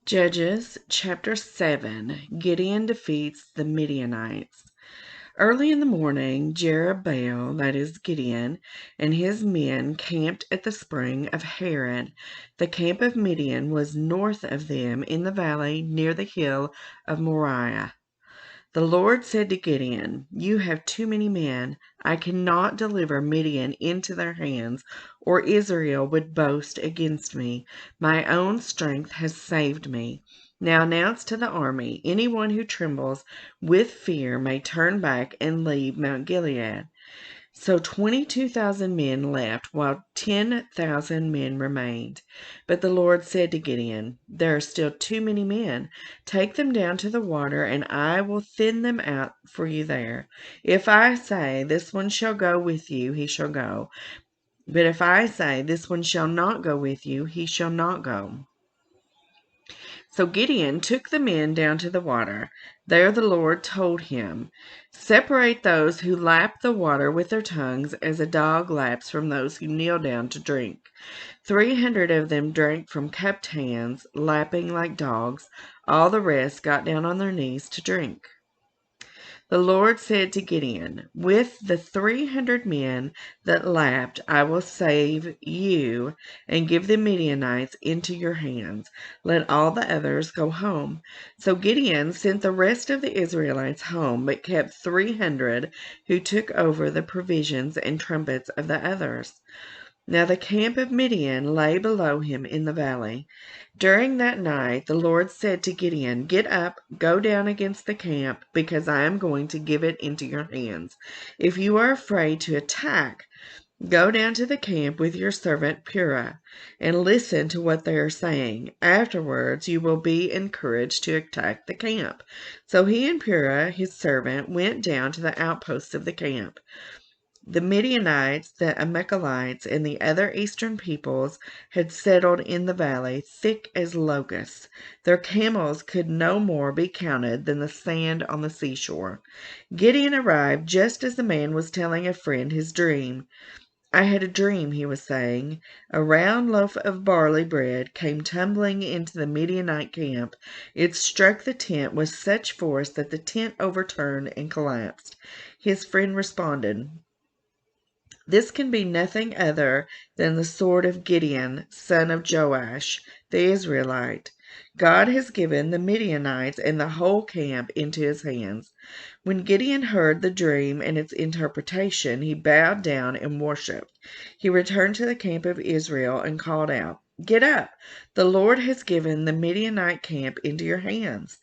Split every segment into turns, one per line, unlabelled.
Judges chapter 7. Gideon defeats the Midianites. Early in the morning, Jerubbaal, that is Gideon, and his men camped at the spring of Harod. The camp of Midian was north of them in the valley near the hill of Moriah. The Lord said to Gideon, "You have too many men. I cannot deliver Midian into their hands, or Israel would boast against me. My own strength has saved me. Now announce to the army, anyone who trembles with fear may turn back and leave Mount Gilead." So 22,000 men left, while 10,000 men remained. But the Lord said to Gideon, "There are still too many men. Take them down to the water, and I will thin them out for you there. If I say, 'This one shall go with you,' he shall go. But if I say, 'This one shall not go with you,' he shall not go." So Gideon took the men down to the water. There the Lord told him, "Separate those who lap the water with their tongues as a dog laps from those who kneel down to drink." 300 of them drank from cupped hands, lapping like dogs. All the rest got down on their knees to drink. The Lord said to Gideon, "With the 300 men that lapped, I will save you and give the Midianites into your hands. Let all the others go home." So Gideon sent the rest of the Israelites home, but kept 300 who took over the provisions and trumpets of the others. Now the camp of Midian lay below him in the valley. During that night the Lord said to Gideon, "Get up, go down against the camp, because I am going to give it into your hands. If you are afraid to attack, go down to the camp with your servant Purah, and listen to what they are saying. Afterwards you will be encouraged to attack the camp." So he and Purah, his servant, went down to the outposts of the camp. The Midianites, the Amalekites, and the other eastern peoples had settled in the valley, thick as locusts. Their camels could no more be counted than the sand on the seashore. Gideon arrived just as the man was telling a friend his dream. "I had a dream," he was saying. "A round loaf of barley bread came tumbling into the Midianite camp. It struck the tent with such force that the tent overturned and collapsed." His friend responded, "This can be nothing other than the sword of Gideon, son of Joash, the Israelite. God has given the Midianites and the whole camp into his hands." When Gideon heard the dream and its interpretation, he bowed down and worshipped. He returned to the camp of Israel and called out, "Get up! The Lord has given the Midianite camp into your hands."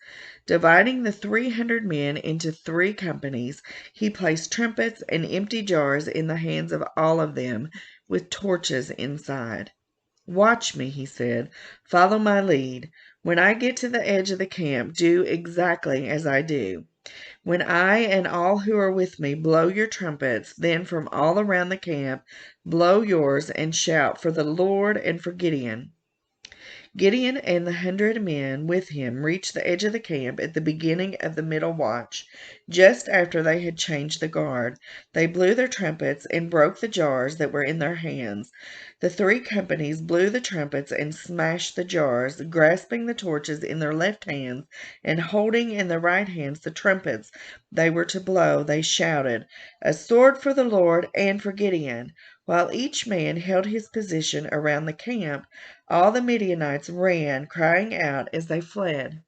Dividing the 300 men into 3 companies, he placed trumpets and empty jars in the hands of all of them, with torches inside. "Watch me," he said. "Follow my lead. When I get to the edge of the camp, do exactly as I do. When I and all who are with me blow your trumpets, then from all around the camp blow yours and shout for the Lord and for Gideon." Gideon and the 100 men with him reached the edge of the camp at the beginning of the middle watch, just after they had changed the guard. They blew their trumpets and broke the jars that were in their hands. The 3 companies blew the trumpets and smashed the jars, grasping the torches in their left hands and holding in their right hands the trumpets they were to blow. They shouted, "A sword for the Lord and for Gideon!" While each man held his position around the camp, all the Midianites ran, crying out as they fled.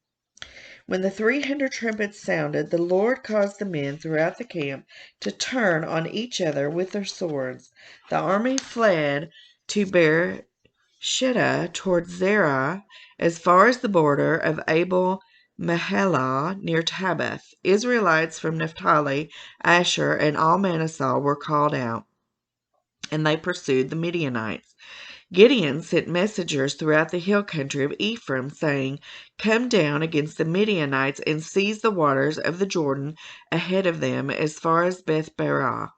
When the 300 trumpets sounded, the Lord caused the men throughout the camp to turn on each other with their swords. The army fled to Beersheba toward Zerah, as far as the border of Abel Meholah near Tabbath. Israelites from Naphtali, Asher, and all Manasseh were called out, and they pursued the Midianites. Gideon sent messengers throughout the hill country of Ephraim, saying, "Come down against the Midianites and seize the waters of the Jordan ahead of them as far as Beth-barah."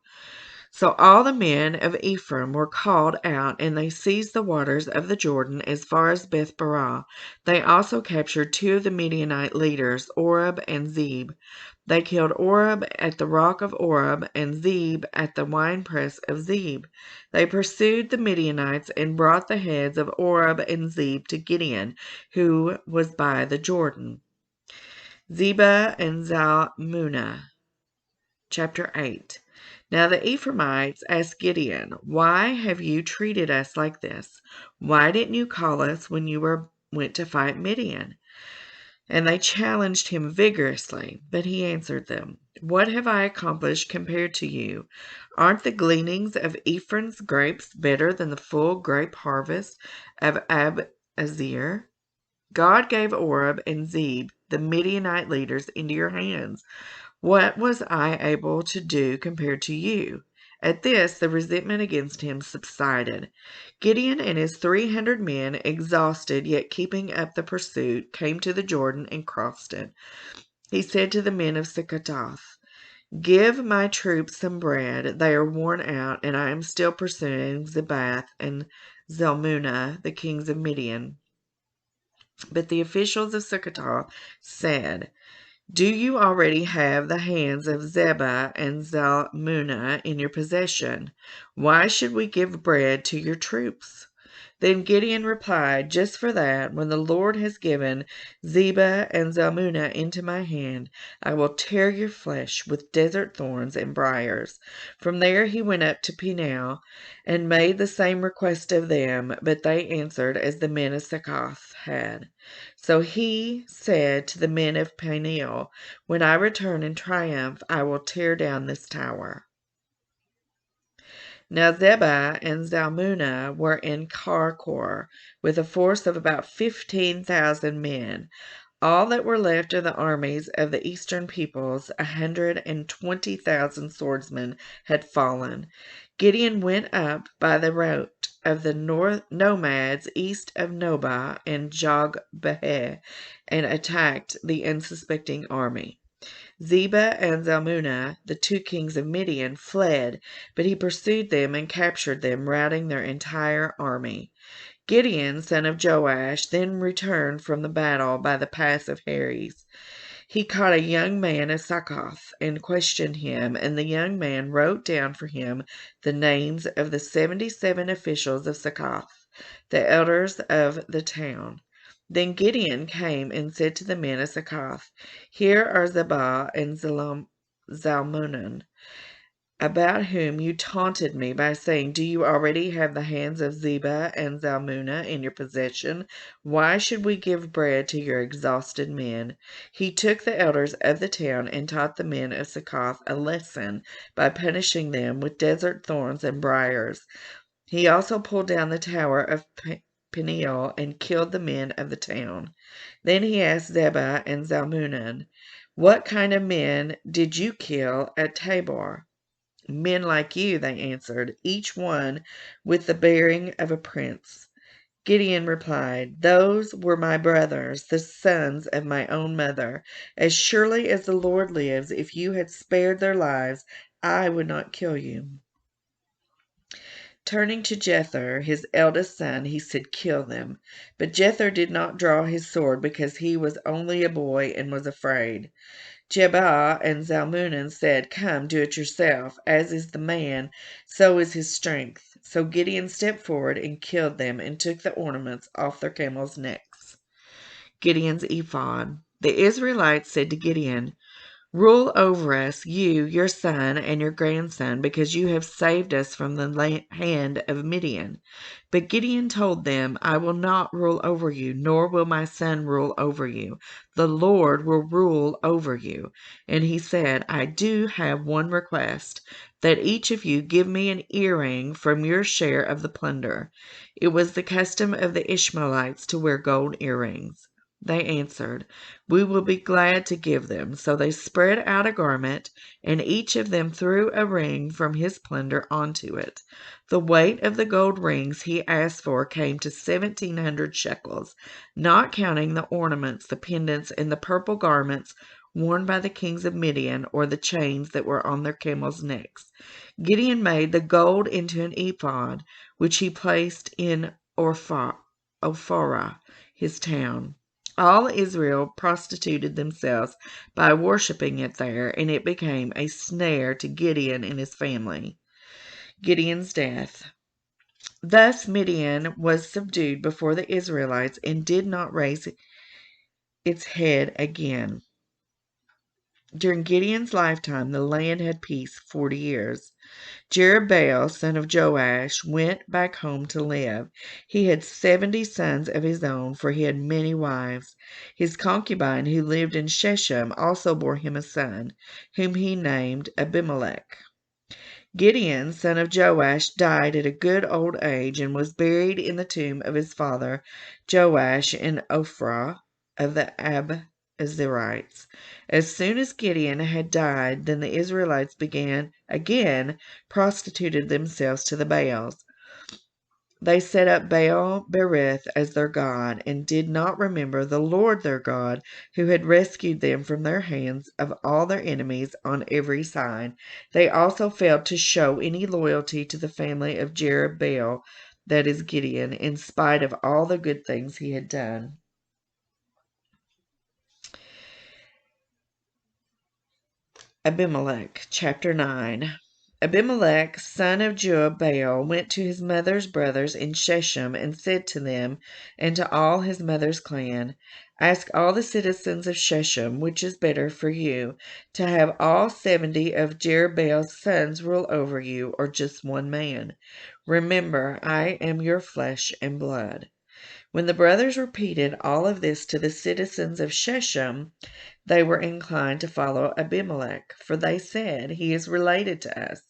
So all the men of Ephraim were called out, and they seized the waters of the Jordan as far as Beth-barah. They also captured two of the Midianite leaders, Oreb and Zeb. They killed Oreb at the rock of Oreb, and Zeb at the winepress of Zeb. They pursued the Midianites and brought the heads of Oreb and Zeb to Gideon, who was by the Jordan. Zebah and Zalmunna. Chapter 8. Now the Ephraimites asked Gideon, "Why have you treated us like this? Why didn't you call us when you went to fight Midian?" And they challenged him vigorously, but he answered them, "What have I accomplished compared to you? Aren't the gleanings of Ephraim's grapes better than the full grape harvest of Abiezer? God gave Oreb and Zeb, the Midianite leaders, into your hands. What was I able to do compared to you?" At this, the resentment against him subsided. Gideon and his 300 men, exhausted yet keeping up the pursuit, came to the Jordan and crossed it. He said to the men of Succoth, "Give my troops some bread. They are worn out, and I am still pursuing Zebah and Zalmunna, the kings of Midian." But the officials of Succoth said, "Do you already have the hands of Zebah and Zalmunna in your possession? Why should we give bread to your troops?" Then Gideon replied, "Just for that, when the Lord has given Zebah and Zalmunna into my hand, I will tear your flesh with desert thorns and briars." From there he went up to Peniel and made the same request of them, but they answered as the men of Succoth had. So he said to the men of Peniel, "When I return in triumph, I will tear down this tower." Now Zebah and Zalmunna were in Karkor, with a force of about 15,000 men. All that were left of the armies of the eastern peoples, 120,000 swordsmen, had fallen. Gideon went up by the route of the nomads east of Nobah and Jogbehah and attacked the unsuspecting army. Zebah and Zalmunna, the two kings of Midian, fled, but he pursued them and captured them, routing their entire army. Gideon, son of Joash, then returned from the battle by the pass of Heres. He caught a young man of Succoth and questioned him, and the young man wrote down for him the names of the 77 officials of Succoth, the elders of the town. Then Gideon came and said to the men of Succoth, "Here are Zebah and Zalmunna, about whom you taunted me by saying, 'Do you already have the hands of Zebah and Zalmunna in your possession? Why should we give bread to your exhausted men?'" He took the elders of the town and taught the men of Succoth a lesson by punishing them with desert thorns and briars. He also pulled down the tower of Peniel and killed the men of the town. Then he asked Zebah and Zalmunna, "What kind of men did you kill at Tabor?" "Men like you," they answered, "each one with the bearing of a prince." Gideon replied, "Those were my brothers, the sons of my own mother. As surely as the Lord lives, if you had spared their lives, I would not kill you." Turning to Jether, his eldest son, he said, "Kill them." But Jether did not draw his sword because he was only a boy and was afraid. Zebah and Zalmunna said, "Come, do it yourself. As is the man, so is his strength." So Gideon stepped forward and killed them and took the ornaments off their camels' necks. Gideon's ephod. The Israelites said to Gideon, "Rule over us, you, your son, and your grandson, because you have saved us from the hand of Midian." But Gideon told them, "I will not rule over you, nor will my son rule over you. The Lord will rule over you." And he said, "I do have one request, that each of you give me an earring from your share of the plunder." It was the custom of the Ishmaelites to wear gold earrings. They answered, "We will be glad to give them." So they spread out a garment, and each of them threw a ring from his plunder onto it. The weight of the gold rings he asked for came to 1,700 shekels, not counting the ornaments, the pendants, and the purple garments worn by the kings of Midian, or the chains that were on their camels' necks. Gideon made the gold into an ephod, which he placed in Ophrah, his town. All Israel prostituted themselves by worshiping it there, and it became a snare to Gideon and his family. Gideon's death. Thus Midian was subdued before the Israelites and did not raise its head again. During Gideon's lifetime, the land had peace 40 years. Jerubbaal, son of Joash, went back home to live. He had 70 sons of his own, for he had many wives. His concubine, who lived in Shechem, also bore him a son, whom he named Abimelech. Gideon, son of Joash, died at a good old age and was buried in the tomb of his father Joash in Ophrah of the Abiezrites. As soon as Gideon had died, then the Israelites began again prostituted themselves to the Baals. They set up Baal Berith as their god, and did not remember the Lord their God, who had rescued them from their hands of all their enemies on every side. They also failed to show any loyalty to the family of Jerubbaal, that is Gideon, in spite of all the good things he had done. Abimelech, chapter 9. Abimelech, son of Jerubbaal, went to his mother's brothers in Shechem and said to them and to all his mother's clan, "Ask all the citizens of Shechem, which is better for you, to have all 70 of Jerubbaal's sons rule over you, or just one man. Remember, I am your flesh and blood." When the brothers repeated all of this to the citizens of Shechem, they were inclined to follow Abimelech, for they said, "He is related to us."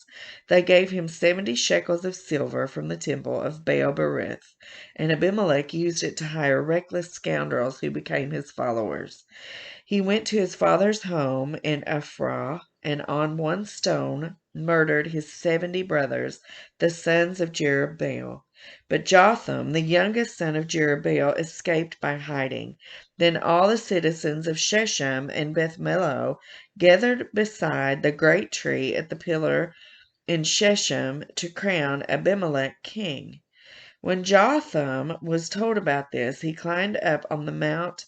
They gave him 70 shekels of silver from the temple of Baal Berith, and Abimelech used it to hire reckless scoundrels who became his followers. He went to his father's home in Ophrah, and on one stone murdered his 70 brothers, the sons of Jerubbaal. But Jotham, the youngest son of Jerubbaal, escaped by hiding. Then all the citizens of Shechem and Beth Millo gathered beside the great tree at the pillar in Shechem to crown Abimelech king. When Jotham was told about this, he climbed up on the Mount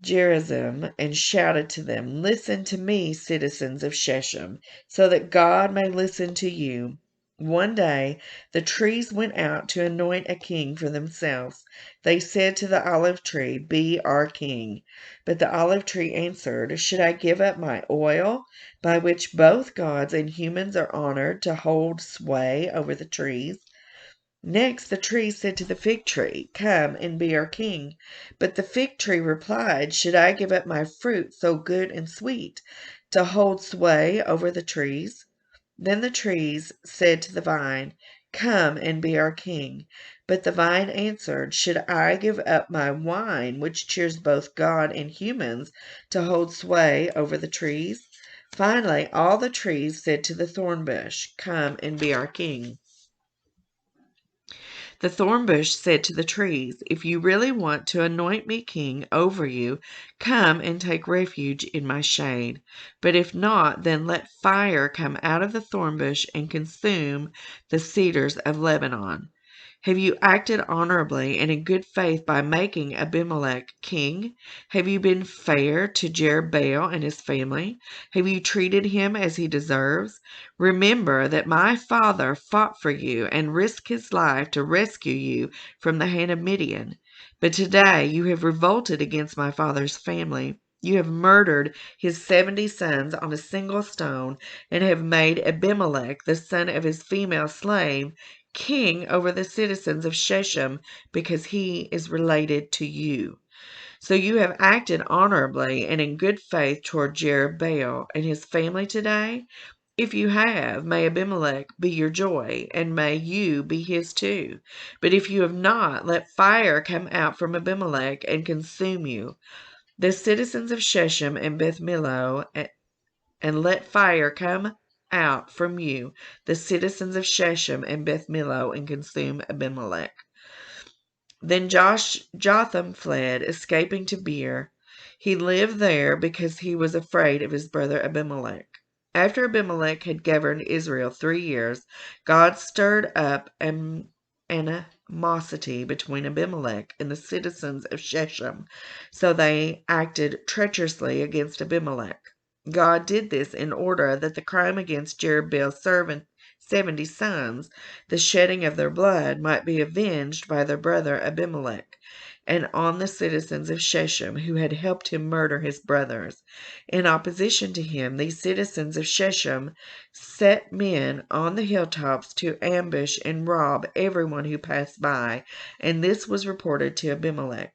Gerizim and shouted to them, "Listen to me, citizens of Shechem, so that God may listen to you." One day the trees went out to anoint a king for themselves. They said to the olive tree, "Be our king." But the olive tree answered, "Should I give up my oil, by which both gods and humans are honored, to hold sway over the trees?" Next the tree said to the fig tree, "Come and be our king." But the fig tree replied, "Should I give up my fruit, so good and sweet, to hold sway over the trees?" Then the trees said to the vine, "Come and be our king." But the vine answered, "Should I give up my wine, which cheers both God and humans, to hold sway over the trees?" Finally, all the trees said to the thorn bush, "Come and be our king." The thorn bush said to the trees, "If you really want to anoint me king over you, come and take refuge in my shade. But if not, then let fire come out of the thorn bush and consume the cedars of Lebanon." Have you acted honorably and in good faith by making Abimelech king? Have you been fair to Jerubbaal and his family? Have you treated him as he deserves? Remember that my father fought for you and risked his life to rescue you from the hand of Midian. But today you have revolted against my father's family. You have murdered his 70 sons on a single stone, and have made Abimelech, the son of his female slave, king over the citizens of Shechem, because he is related to you. So you have acted honorably and in good faith toward Jerubbaal and his family today. If you have, may Abimelech be your joy, and may you be his too. But if you have not, let fire come out from Abimelech and consume you, the citizens of Shechem and Beth Millo, and let fire come out from you, the citizens of Shechem and Beth Millo, and consume Abimelech. Then Jotham fled, escaping to Beer. He lived there because he was afraid of his brother Abimelech. After Abimelech had governed Israel 3 years, God stirred up animosity between Abimelech and the citizens of Shechem, so they acted treacherously against Abimelech. God did this in order that the crime against Jerubbaal's 70 sons, the shedding of their blood, might be avenged by their brother Abimelech, and on the citizens of Shechem who had helped him murder his brothers. In opposition to him, these citizens of Shechem set men on the hilltops to ambush and rob everyone who passed by, and this was reported to Abimelech.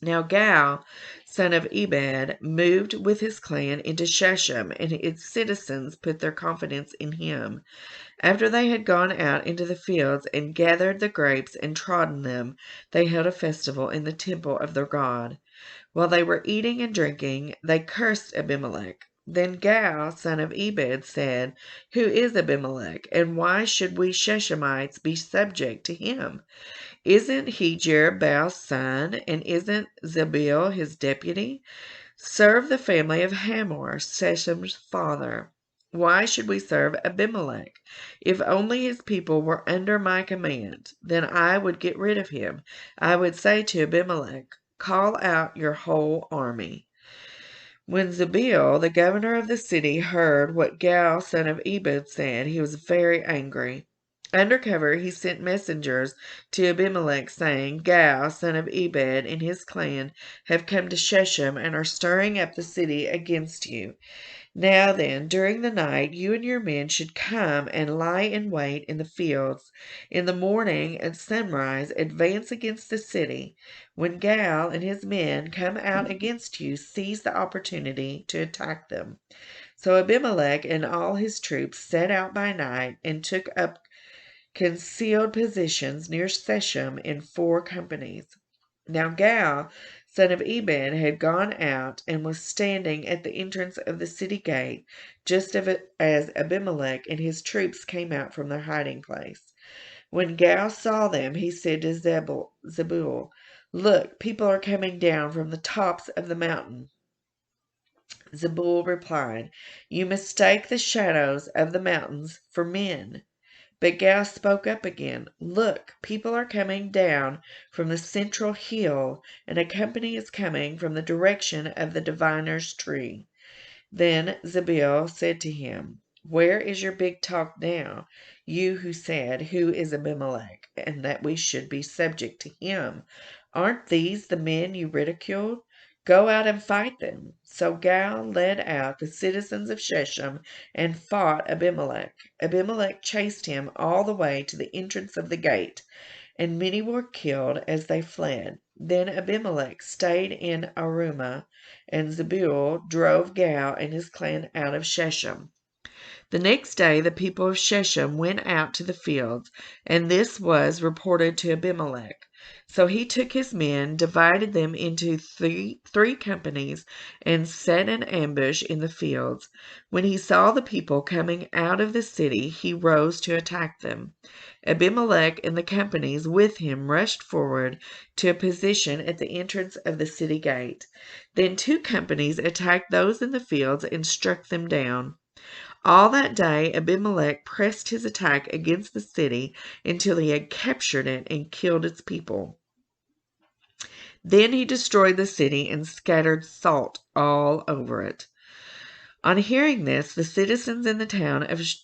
Now Gal, son of Ebed, moved with his clan into Shechem, and its citizens put their confidence in him. After they had gone out into the fields and gathered the grapes and trodden them, they held a festival in the temple of their God. While they were eating and drinking, they cursed Abimelech. Then Gal, son of Ebed, said, Who is Abimelech, and why should we Shechemites be subject to him? Isn't he Jerubbaal's son, and isn't Zebul his deputy? Serve the family of Hamor, Shechem's father. Why should we serve Abimelech? If only his people were under my command, then I would get rid of him. I would say to Abimelech, Call out your whole army. When Zebul, the governor of the city, heard what Gal, son of Ebed, said, he was very angry. Under cover, he sent messengers to Abimelech, saying, Gal, son of Ebed, and his clan have come to Shechem and are stirring up the city against you. Now then, during the night, you and your men should come and lie in wait in the fields. In the morning at sunrise, advance against the city. When Gal and his men come out against you, seize the opportunity to attack them. So Abimelech and all his troops set out by night and took up concealed positions near Shechem in 4 companies. Now Gal, son of Ebed, had gone out and was standing at the entrance of the city gate, just as Abimelech and his troops came out from their hiding place. When Gal saw them, he said to Zebul, Look, people are coming down from the tops of the mountain. Zebul replied, You mistake the shadows of the mountains for men. But Gal spoke up again. Look, people are coming down from the central hill, and a company is coming from the direction of the diviner's tree. Then Zebul said to him, Where is your big talk now, you who said, Who is Abimelech, and that we should be subject to him? Aren't these the men you ridiculed? Go out and fight them. So Gal led out the citizens of Shechem and fought Abimelech. Abimelech chased him all the way to the entrance of the gate, and many were killed as they fled. Then Abimelech stayed in Arumah, and Zebul drove Gal and his clan out of Shechem. The next day the people of Shechem went out to the fields, and this was reported to Abimelech. So he took his men, divided them into three companies, and set an ambush in the fields. When he saw the people coming out of the city, he rose to attack them. Abimelech and the companies with him rushed forward to a position at the entrance of the city gate. Then 2 companies attacked those in the fields and struck them down. All that day Abimelech pressed his attack against the city until he had captured it and killed its people. Then he destroyed the city and scattered salt all over it. On hearing this, the citizens in the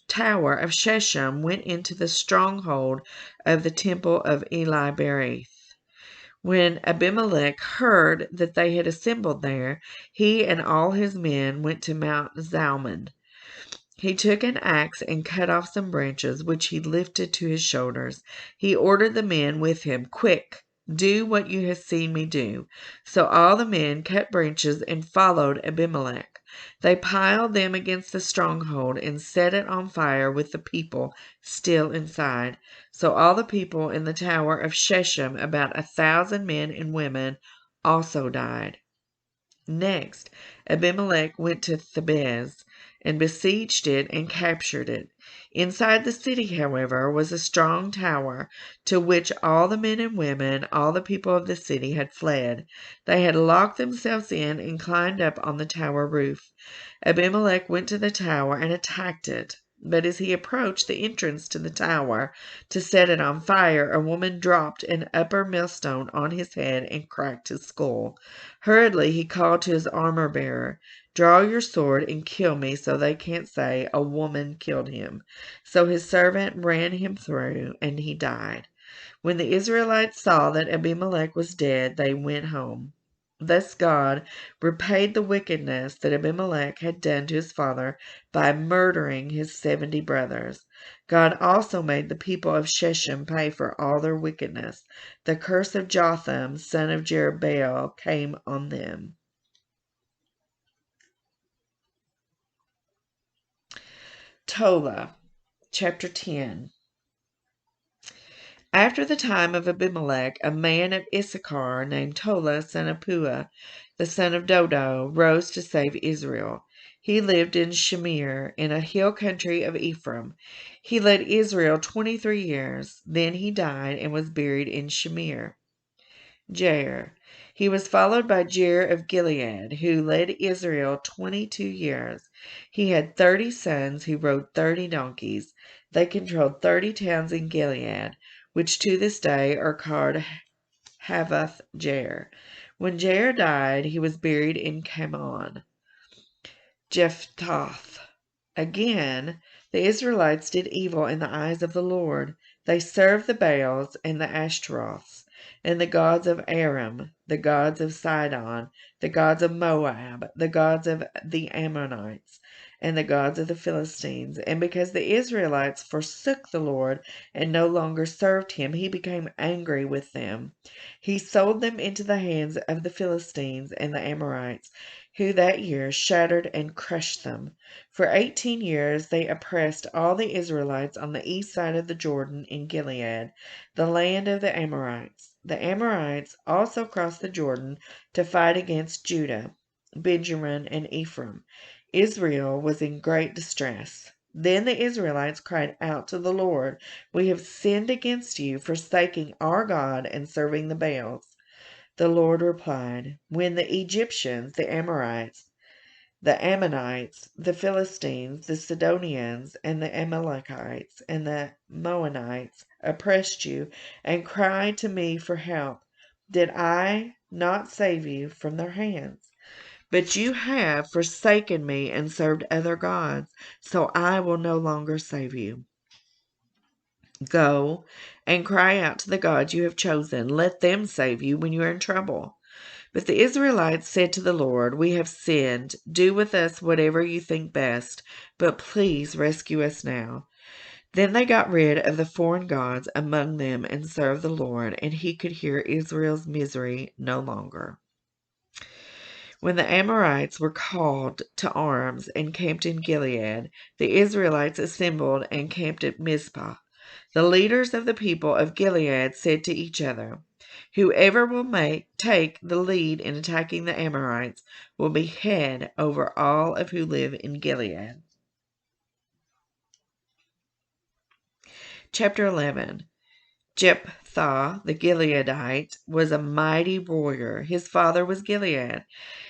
tower of Shechem went into the stronghold of the temple of Eli-Berith. When Abimelech heard that they had assembled there, he and all his men went to Mount Zalmon. He took an axe and cut off some branches, which he lifted to his shoulders. He ordered the men with him, Quick, do what you have seen me do. So all the men cut branches and followed Abimelech. They piled them against the stronghold and set it on fire with the people still inside. So all the people in the tower of Shechem, about 1,000 men and women, also died. Next, Abimelech went to Thebez and besieged it and captured it. Inside the city, however, was a strong tower to which all the men and women, all the people of the city had fled. They had locked themselves in and climbed up on the tower roof. Abimelech went to the tower and attacked it. But as he approached the entrance to the tower to set it on fire, a woman dropped an upper millstone on his head and cracked his skull. Hurriedly he called to his armor-bearer, "Draw your sword and kill me so they can't say a woman killed him." So his servant ran him through, and he died. When the Israelites saw that Abimelech was dead, they went home. Thus God repaid the wickedness that Abimelech had done to his father by murdering his 70 brothers. God also made the people of Shechem pay for all their wickedness. The curse of Jotham, son of Jerubbaal, came on them. Tola, chapter 10. After the time of Abimelech, a man of Issachar named Tola, son of Puah, the son of Dodo, rose to save Israel. He lived in Shamir, in a hill country of Ephraim. He led Israel 23 years. Then he died and was buried in Shamir. Jair. He was followed by Jair of Gilead, who led Israel 22 years. He had 30 sons who rode 30 donkeys. They controlled 30 towns in Gilead, which to this day are called Havoth Jair. When Jair died, he was buried in Kamon. Jephthah. Again, the Israelites did evil in the eyes of the Lord. They served the Baals and the Ashtaroths, and the gods of Aram, the gods of Sidon, the gods of Moab, the gods of the Ammonites, and the gods of the Philistines. And because the Israelites forsook the Lord and no longer served him, he became angry with them. He sold them into the hands of the Philistines and the Amorites, who that year shattered and crushed them. For 18 years they oppressed all the Israelites on the east side of the Jordan in Gilead, the land of the Amorites. The Amorites also crossed the Jordan to fight against Judah, Benjamin, and Ephraim. Israel was in great distress. Then the Israelites cried out to the Lord, "We have sinned against you, forsaking our God and serving the Baals." The Lord replied, "When the Egyptians, the Amorites, the Ammonites, the Philistines, the Sidonians, and the Amalekites, and the Moabites oppressed you and cried to me for help, did I not save you from their hands? But you have forsaken me and served other gods, so I will no longer save you. Go and cry out to the gods you have chosen. Let them save you when you are in trouble." But the Israelites said to the Lord, "We have sinned. Do with us whatever you think best, but please rescue us now." Then they got rid of the foreign gods among them and served the Lord, and he could hear Israel's misery no longer. When the Amorites were called to arms and camped in Gilead, the Israelites assembled and camped at Mizpah. The leaders of the people of Gilead said to each other, "Whoever will take the lead in attacking the Amorites will be head over all of who live in Gilead." Chapter 11. Jephthah the Gileadite was a mighty warrior. His father was Gilead.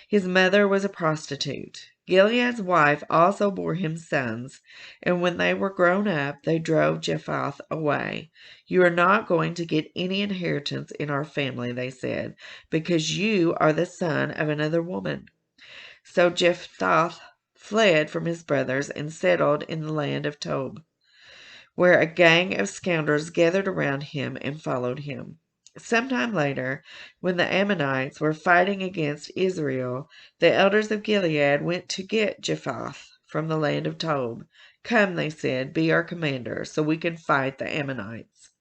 His mother was a prostitute. Gilead's wife also bore him sons, and when they were grown up, they drove Jephthah away. "You are not going to get any inheritance in our family," they said, "because you are the son of another woman." So Jephthah fled from his brothers and settled in the land of Tob, where a gang of scoundrels gathered around him and followed him. Sometime later, when the Ammonites were fighting against Israel, the elders of Gilead went to get Jephthah from the land of Tob. "Come," they said, "be our commander, so we can fight the Ammonites."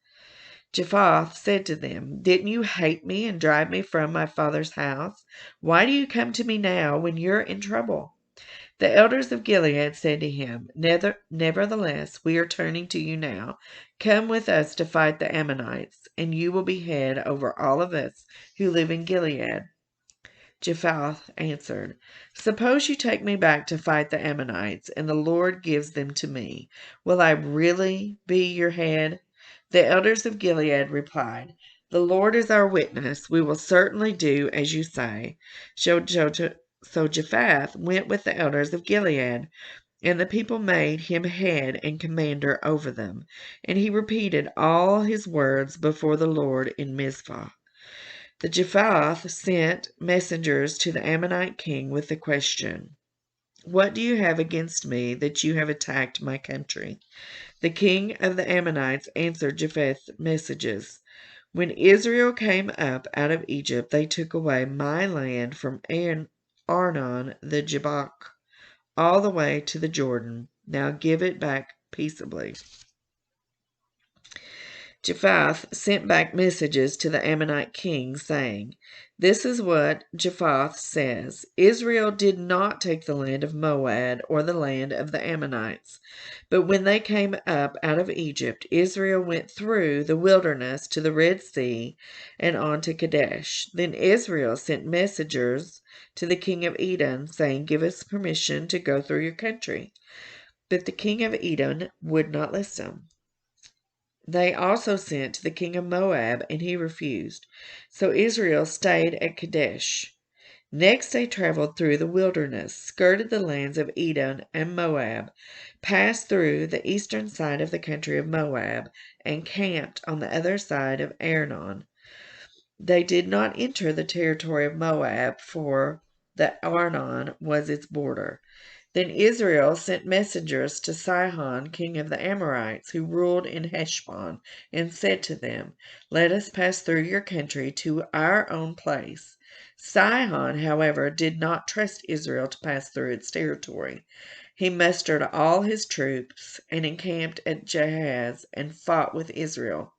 Jephthah said to them, "Didn't you hate me and drive me from my father's house? Why do you come to me now when you're in trouble?" The elders of Gilead said to him, "Nevertheless, we are turning to you now. Come with us to fight the Ammonites, and you will be head over all of us who live in Gilead." Jephthah answered, "Suppose you take me back to fight the Ammonites, and the Lord gives them to me. Will I really be your head?" The elders of Gilead replied, "The Lord is our witness. We will certainly do as you say." So Jephthah went with the elders of Gilead, and the people made him head and commander over them. And he repeated all his words before the Lord in Mizpah. The Jephthah sent messengers to the Ammonite king with the question, "What do you have against me that you have attacked my country?" The king of the Ammonites answered Jephthah's messages. "When Israel came up out of Egypt, they took away my land from Arnon the Jabbok all the way to the Jordan. Now give it back peaceably." Jephthah sent back messages to the Ammonite king, saying, "This is what Jephthah says. Israel did not take the land of Moab or the land of the Ammonites. But when they came up out of Egypt, Israel went through the wilderness to the Red Sea and on to Kadesh. Then Israel sent messengers to the king of Edom, saying, 'Give us permission to go through your country.' But the king of Edom would not listen. They also sent to the king of Moab, and he refused. So Israel stayed at Kadesh. Next they traveled through the wilderness, skirted the lands of Edom and Moab, passed through the eastern side of the country of Moab, and camped on the other side of Arnon. They did not enter the territory of Moab, for the Arnon was its border. Then Israel sent messengers to Sihon, king of the Amorites, who ruled in Heshbon, and said to them, "Let us pass through your country to our own place." Sihon, however, did not trust Israel to pass through its territory. He mustered all his troops and encamped at Jahaz and fought with Israel.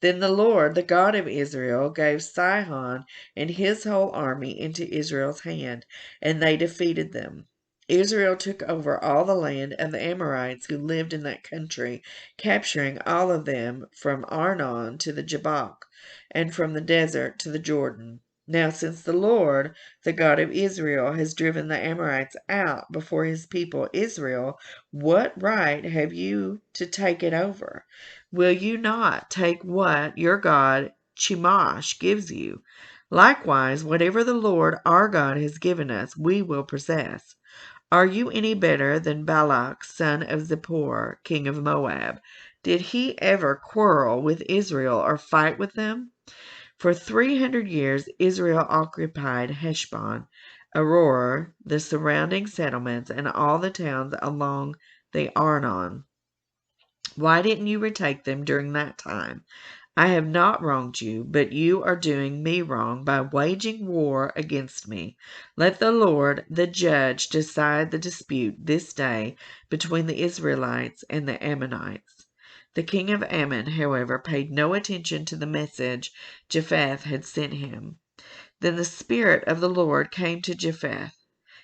Then the Lord, the God of Israel, gave Sihon and his whole army into Israel's hand, and they defeated them. Israel took over all the land of the Amorites who lived in that country, capturing all of them from Arnon to the Jabbok, and from the desert to the Jordan. Now since the Lord, the God of Israel, has driven the Amorites out before his people Israel, what right have you to take it over? Will you not take what your God Chemosh gives you? Likewise, whatever the Lord our God has given us, we will possess. Are you any better than Balak, son of Zippor, king of Moab? Did he ever quarrel with Israel or fight with them? For 300 years Israel occupied Heshbon, Aroer, the surrounding settlements, and all the towns along the Arnon. Why didn't you retake them during that time? I have not wronged you, but you are doing me wrong by waging war against me. Let the Lord, the judge, decide the dispute this day between the Israelites and the Ammonites." The king of Ammon, however, paid no attention to the message Jephthah had sent him. Then the Spirit of the Lord came to Jephthah.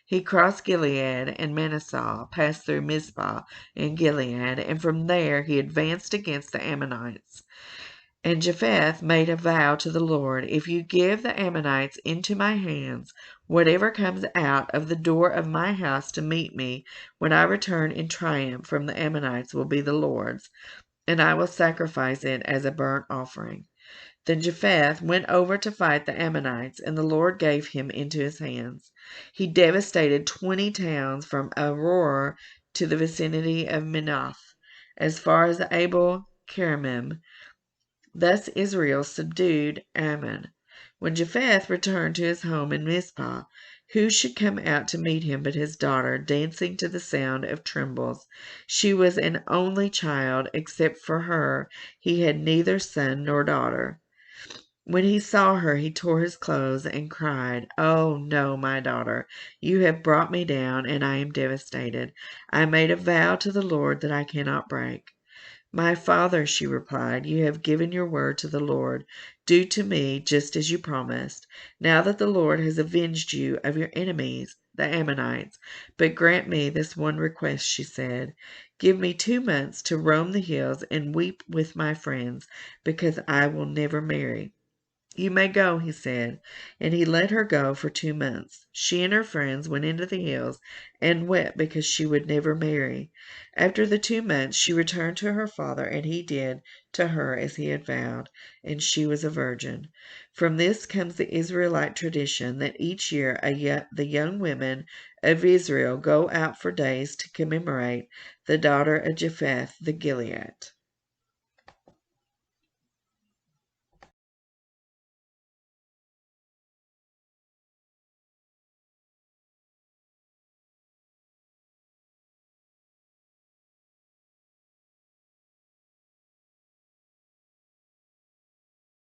He crossed Gilead and Manasseh, passed through Mizpah and Gilead, and from there he advanced against the Ammonites. And Jephthah made a vow to the Lord, "If you give the Ammonites into my hands, whatever comes out of the door of my house to meet me when I return in triumph from the Ammonites will be the Lord's, and I will sacrifice it as a burnt offering." Then Jephthah went over to fight the Ammonites, and the Lord gave him into his hands. He devastated 20 towns from Aroer to the vicinity of Menoth, as far as Abel Keramim. Thus Israel subdued Ammon. When Jephthah returned to his home in Mizpah, who should come out to meet him but his daughter, dancing to the sound of timbrels? She was an only child; except for her, he had neither son nor daughter. When he saw her, he tore his clothes and cried, "Oh, no, my daughter, you have brought me down, and I am devastated. I made a vow to the Lord that I cannot break." "My father," she replied, "you have given your word to the Lord. Do to me just as you promised. Now that the Lord has avenged you of your enemies, the Ammonites. But grant me this one request," she said. "Give me 2 months to roam the hills and weep with my friends, because I will never marry." "You may go," he said, and he let her go for 2 months. She and her friends went into the hills and wept because she would never marry. After the 2 months she returned to her father, and he did to her as he had vowed, and she was a virgin. From this comes the Israelite tradition that each year the young women of Israel go out for days to commemorate the daughter of Japheth the Gilead.